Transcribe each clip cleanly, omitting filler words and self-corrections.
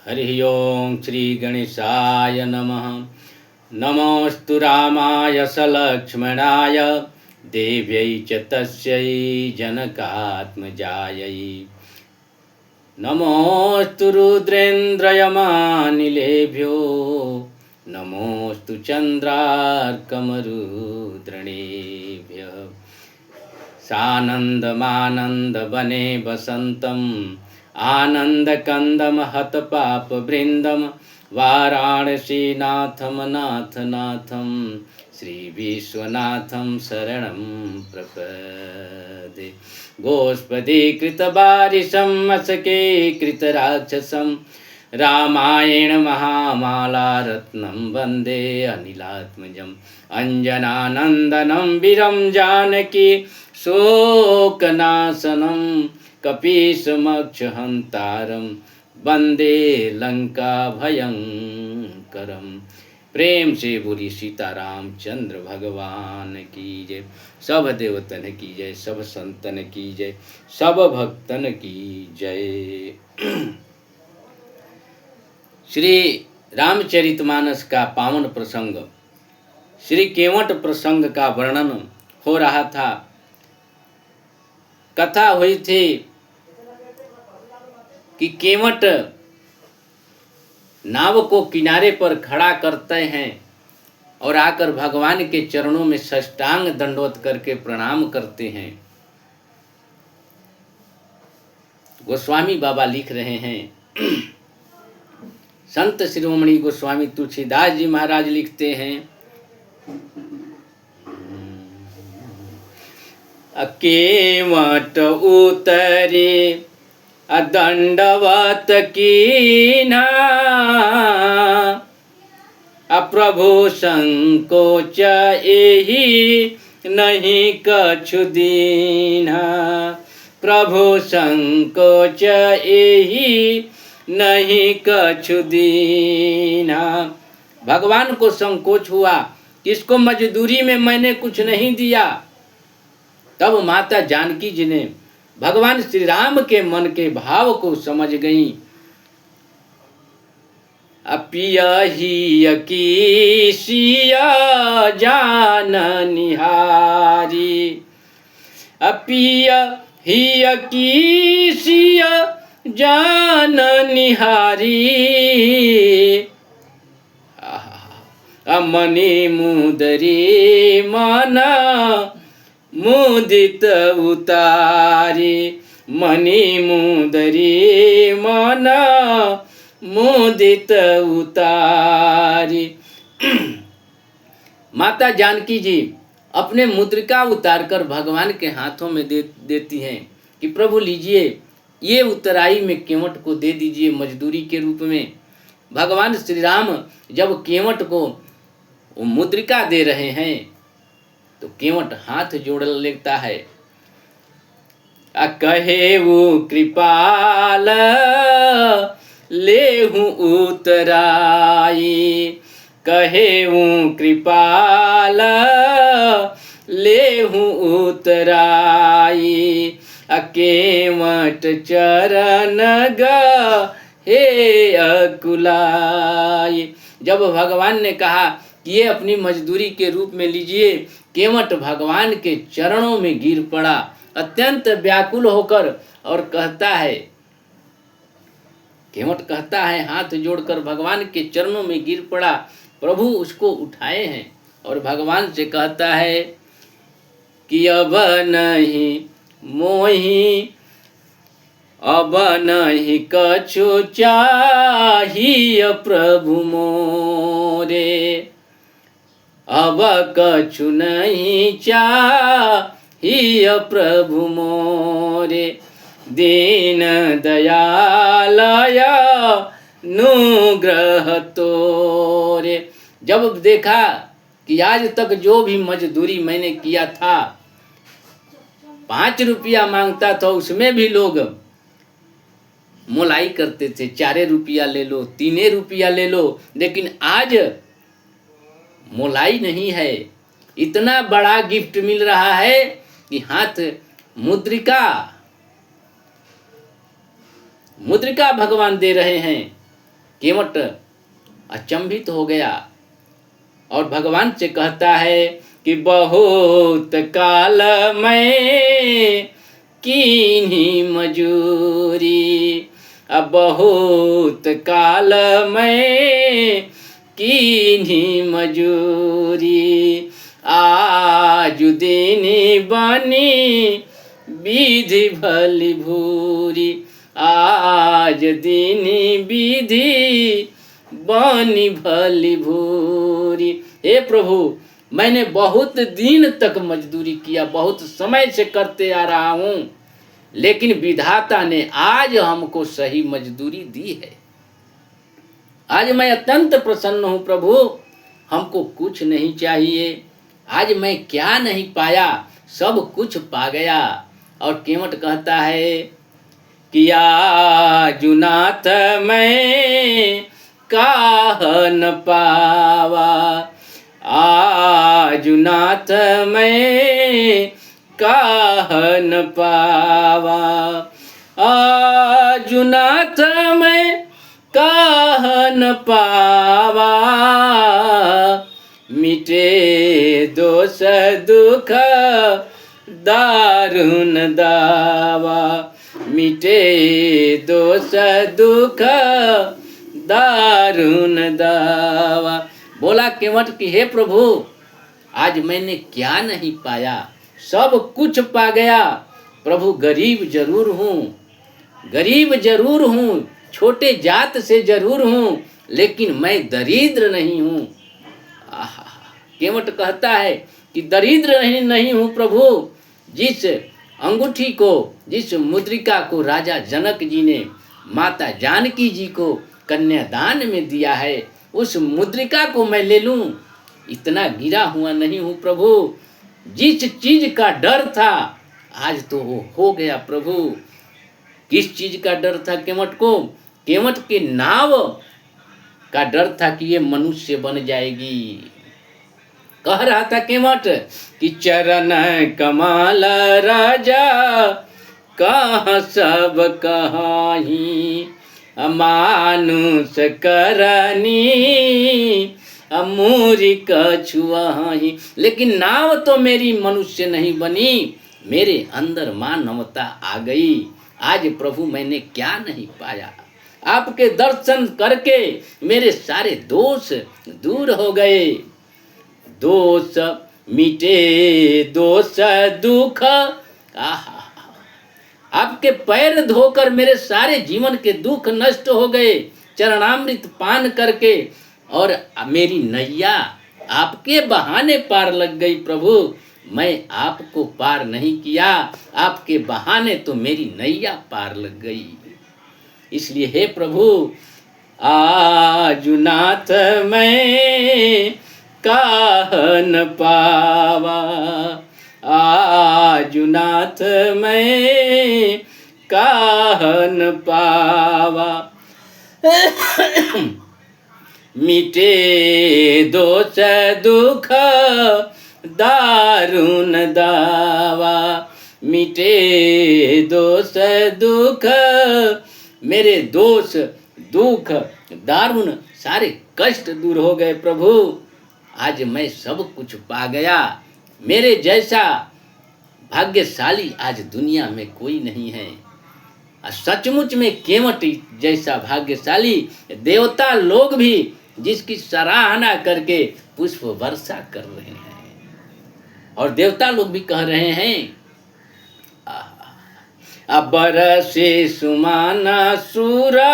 हरि ओं श्री गणेशाय नमः। नमोऽस्तु रामाय सलक्ष्मणाय देव्यै च तस्यै जनकात्मजायै। नमोऽस्तु रुद्रेन्द्रयमानिलेभ्यो नमोऽस्तु चन्द्रार्कमरुद्रणेभ्यः। सानन्दमानन्दवने वसन्तम् आनन्दकन्दमहत पापवृन्दं वाराणसीनाथं नाथनाथं श्रीविश्वनाथं शरणं प्रपद्ये। गोष्पदीकृतबारिशं मशकीकृतराक्षसं रामायणमहामालारत्नं वन्दे अनिलात्मजम्। अञ्जनानन्दनं वीरं जानकी शोकनाशनं कपीशमक्षहन्तारं वन्दे लंका भयंकरम। प्रेम से बोली सीतारामचंद्र भगवान की जय। सब देवतन की जय, सब संतन की जय, सब भक्तन की जय। श्री रामचरितमानस का पावन प्रसंग श्री केवट प्रसंग का वर्णन हो रहा था। कथा हुई थी कि केवट नाव को किनारे पर खड़ा करते हैं और आकर भगवान के चरणों में साष्टांग दंडवत करके प्रणाम करते हैं। गोस्वामी बाबा लिख रहे हैं, संत शिरोमणि गोस्वामी तुलसीदास जी महाराज लिखते हैं, केवट उतरे दंडवत कीन्हा प्रभु संकोच एहि नहीं कछु दीन्हा। प्रभु संकोच एहि नहीं कछु दीन्हा। भगवान को संकोच हुआ, किसको मजदूरी में मैंने कुछ नहीं दिया। तब माता जानकी जी ने भगवान श्री राम के मन के भाव को समझ गईं। अपियहि की सिया जान निहारी, अपियहि की सिया जान निहारी। मणि मुदरी माना मुदित उतारी, मणि मुदरी मन मुदित उतारी। माता जानकी जी अपने मुद्रिका उतारकर भगवान के हाथों में देती हैं कि प्रभु लीजिए, ये उतराई में केवट को दे दीजिए मजदूरी के रूप में। भगवान श्री राम जब केवट को मुद्रिका दे रहे हैं तो केवट हाथ जोड़ लेता है। कहे वो कृपाल लेहूं उतराई, कहे वो कृपाल लेहूं उतराई। केवट चरण हे अकुलाई। जब भगवान ने कहा कि ये अपनी मजदूरी के रूप में लीजिए, केवट भगवान के चरणों में गिर पड़ा अत्यंत व्याकुल होकर और कहता है, केवट कहता है हाथ जोड़कर भगवान के चरणों में गिर पड़ा। प्रभु उसको उठाए हैं और भगवान से कहता है कि अब नहीं मोहि, अब नहीं कछु चाहिए प्रभु मोरे, अब कछु नहीं चाहिए प्रभु मोरे। दीन दयालय अनुग्रह तोरे। जब देखा कि आज तक जो भी मजदूरी मैंने किया था, 5 रुपया मांगता था, उसमें भी लोग मोलाई करते थे, 4 रुपया ले लो, 3 रुपया ले लो। लेकिन आज मोलाई नहीं है, इतना बड़ा गिफ्ट मिल रहा है कि हाथ मुद्रिका भगवान दे रहे हैं। केवट अचंभित हो गया और भगवान से कहता है कि बहुत काल मैं कीन्ही मजूरी, अब बहुत काल मैं कीन्ही मजूरी, आज दीनी बनी विधि भली भूरी, आज दीनी विधि बनी भली भूरी। हे प्रभु, मैंने बहुत दिन तक मजदूरी किया, बहुत समय से करते आ रहा हूँ, लेकिन विधाता ने आज हमको सही मजदूरी दी है। आज मैं अत्यंत प्रसन्न हूँ प्रभु, हमको कुछ नहीं चाहिए। आज मैं क्या नहीं पाया, सब कुछ पा गया। और केवट कहता है कि आजुनाथ मैं काह न पावा, आजुनाथ मैं काह न पावा, आजुनाथ मैं काह न पावा, मिटे दोष दुख दारुण दावा, मिटे दोष दुख दारुण दावा। बोला केवट कि हे प्रभु, आज मैंने क्या नहीं पाया, सब कुछ पा गया। प्रभु, गरीब जरूर हूँ, गरीब जरूर हूँ, छोटे जात से जरूर हूँ, लेकिन मैं दरिद्र नहीं हूँ। केवट कहता है कि दरिद्र नहीं हूँ प्रभु। जिस अंगूठी को, जिस मुद्रिका को राजा जनक जी ने माता जानकी जी को कन्यादान में दिया है, उस मुद्रिका को मैं ले लूं, इतना गिरा हुआ नहीं हूँ प्रभु। जिस चीज का डर था आज तो वो हो गया प्रभु। किस चीज का डर था केवट को? केवट के नाव का डर था कि ये मनुष्य बन जाएगी। कह रहा था केवट कि चरण कमाल राजा कहाँ सब कहाही, मानुष करनी अमूरी कछुआही। लेकिन नाव तो मेरी मनुष्य नहीं बनी, मेरे अंदर मानवता आ गई। आज प्रभु मैंने क्या नहीं पाया, आपके दर्शन करके मेरे सारे दोष दूर हो गए। दोष मिटे दोष दुख, आहा, आपके पैर धोकर मेरे सारे जीवन के दुख नष्ट हो गए चरणामृत पान करके, और मेरी नैया आपके बहाने पार लग गई प्रभु। मैं आपको पार नहीं किया, आपके बहाने तो मेरी नैया पार लग गई। इसलिए हे प्रभु, आजुनाथ मैं काह न पावा, आजुनाथ मैं काह न पावा। मिटे दोष दुख दारुण दावा, मिटे दोष दुख, मेरे दोष दुख दारुण सारे कष्ट दूर हो गए प्रभु। आज मैं सब कुछ पा गया। मेरे जैसा भाग्यशाली आज दुनिया में कोई नहीं है। सचमुच में केवट जैसा भाग्यशाली देवता लोग भी जिसकी सराहना करके पुष्प वर्षा कर रहे हैं, और देवता लोग भी कह रहे हैं बरसे सुमाना सूरा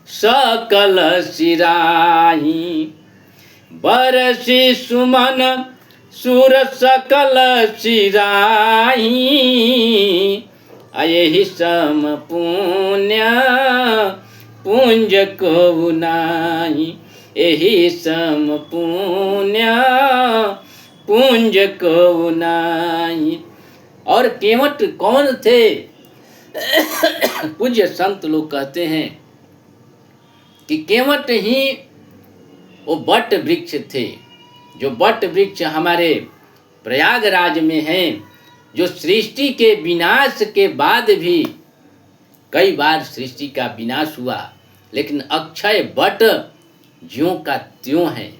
सकल सिराही, बरसे सुमन सुर सकल सिराही, यही सम पुण्य पुंज को नाही, यही सम पुण्य पुंज को नाही। और केवट कौन थे? पूज्य संत लोग कहते हैं कि केवट ही वो बट वृक्ष थे, जो बट वृक्ष हमारे प्रयागराज में हैं, जो सृष्टि के विनाश के बाद भी कई बार सृष्टि का विनाश हुआ, लेकिन अक्षय वट ज्यों का त्यों है।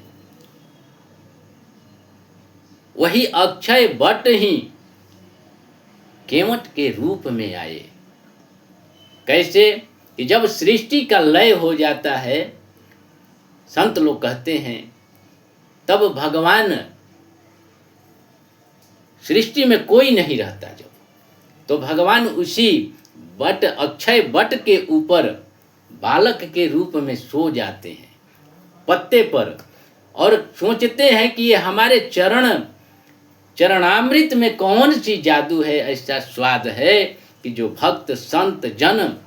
वही अक्षय वट ही केवट के रूप में आए। कैसे कि जब सृष्टि का लय हो जाता है, संत लोग कहते हैं, तब भगवान, सृष्टि में कोई नहीं रहता जब, तो भगवान उसी वट, अक्षय वट के ऊपर बालक के रूप में सो जाते हैं पत्ते पर, और सोचते हैं कि ये हमारे चरणामृत में कौन सी जादू है, ऐसा स्वाद है कि जो भक्त संत जन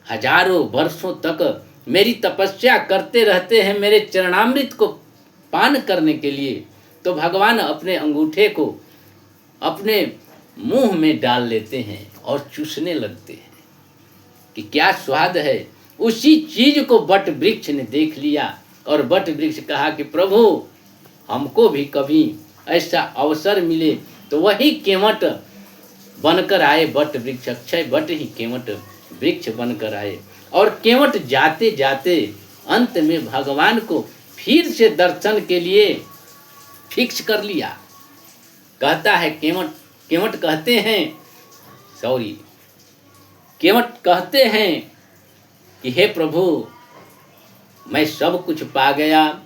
हजारों वर्षों तक मेरी तपस्या करते रहते हैं मेरे चरणामृत को पान करने के लिए। तो भगवान अपने अंगूठे को अपने मुंह में डाल लेते हैं और चूसने लगते हैं कि क्या स्वाद है। उसी चीज को वट वृक्ष ने देख लिया और वट वृक्ष कहा कि प्रभु, हमको भी कभी ऐसा अवसर मिले। तो वही केवट बनकर आए वट वृक्ष, अक्षय वट ही केवट वृक्ष बनकर आए। और केवट जाते जाते अंत में भगवान को फिर से दर्शन के लिए फिक्स कर लिया। कहता है केवट कहते हैं कि हे प्रभु, मैं सब कुछ पा गया,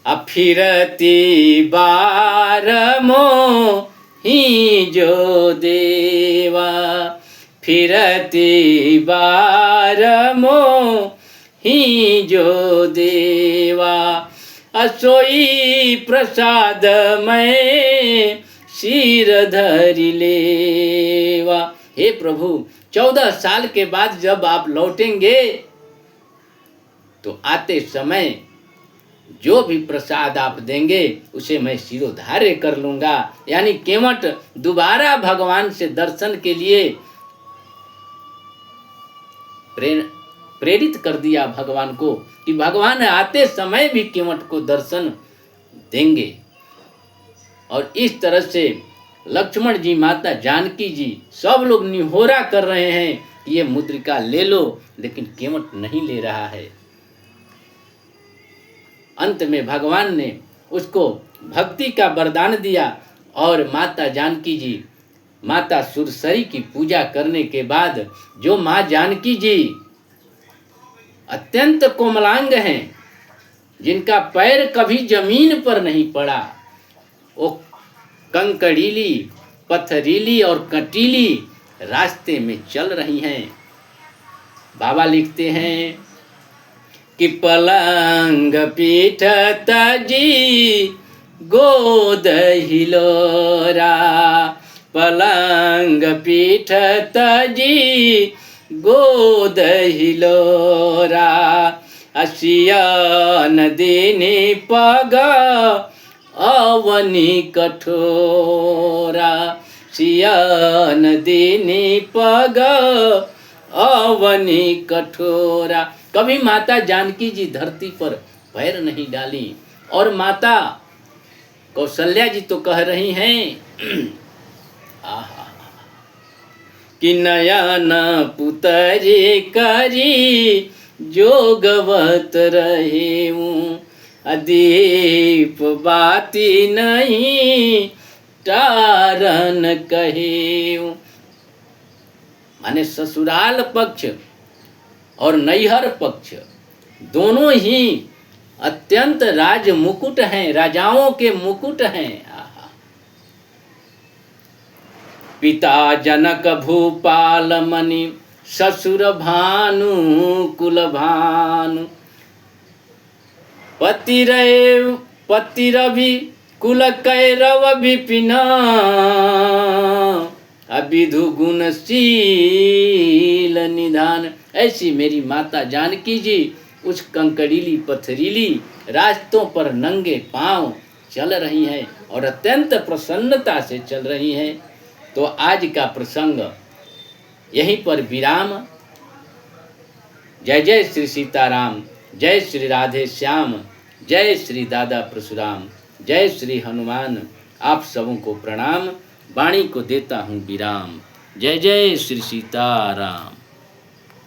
अब फिरती बार मोहि जो देवा, फिरती बार मोहि जो देवा, असोई प्रसाद मैं सिर धरि लेवा। हे प्रभु, 14 साल के बाद जब आप लौटेंगे तो आते समय जो भी प्रसाद आप देंगे उसे मैं सिरोधार्य कर लूंगा। यानी केवट दोबारा भगवान से दर्शन के लिए प्रेरित कर दिया भगवान को कि भगवान आते समय भी केवट को दर्शन देंगे। और इस तरह से लक्ष्मण जी, माता जानकी जी, सब लोग निहोरा कर रहे हैं कि ये मुद्रिका ले लो, लेकिन केवट नहीं ले रहा है। अंत में भगवान ने उसको भक्ति का वरदान दिया और माता जानकी जी, माता सुरसरी की पूजा करने के बाद, जो माँ जानकी जी अत्यंत कोमलांग हैं, जिनका पैर कभी जमीन पर नहीं पड़ा, वो कंकड़ीली, पथरीली और कटीली रास्ते में चल रही हैं। बाबा लिखते हैं कि पलंग पीठ तजी गोद हिलोरा, पलंग पीठ तजी गोद हिलोरा, असियन दीनी पग अवनी कठोरा, सियन दीनी पग अवनी कठोरा। कभी माता जानकी जी धरती पर पैर नहीं डाली। और माता कौशल्या जी तो कह रही हैं आहा कि नयन पुतरी करी जोगवत रहूं, अदीप बाती नहीं टारन कहेऊं। माने ससुराल पक्ष और नैहर पक्ष दोनों ही अत्यंत राज मुकुट हैं, राजाओं के मुकुट हैं। पिता जनक भूपाल मणि, ससुर भानु कुल भानु, पति रवि कुल कैरव विपिन, अविधु गुणशील निधान। ऐसी मेरी माता जानकी जी उस कंकड़ीली पथरीली रास्तों पर नंगे पांव चल रही हैं और अत्यंत प्रसन्नता से चल रही हैं। तो आज का प्रसंग यहीं पर विराम। जय जय श्री सीताराम, जय श्री राधे श्याम, जय श्री दादा परशुराम, जय श्री हनुमान। आप सबों को प्रणाम। वाणी को देता हूँ विराम। जय जय श्री सीताराम।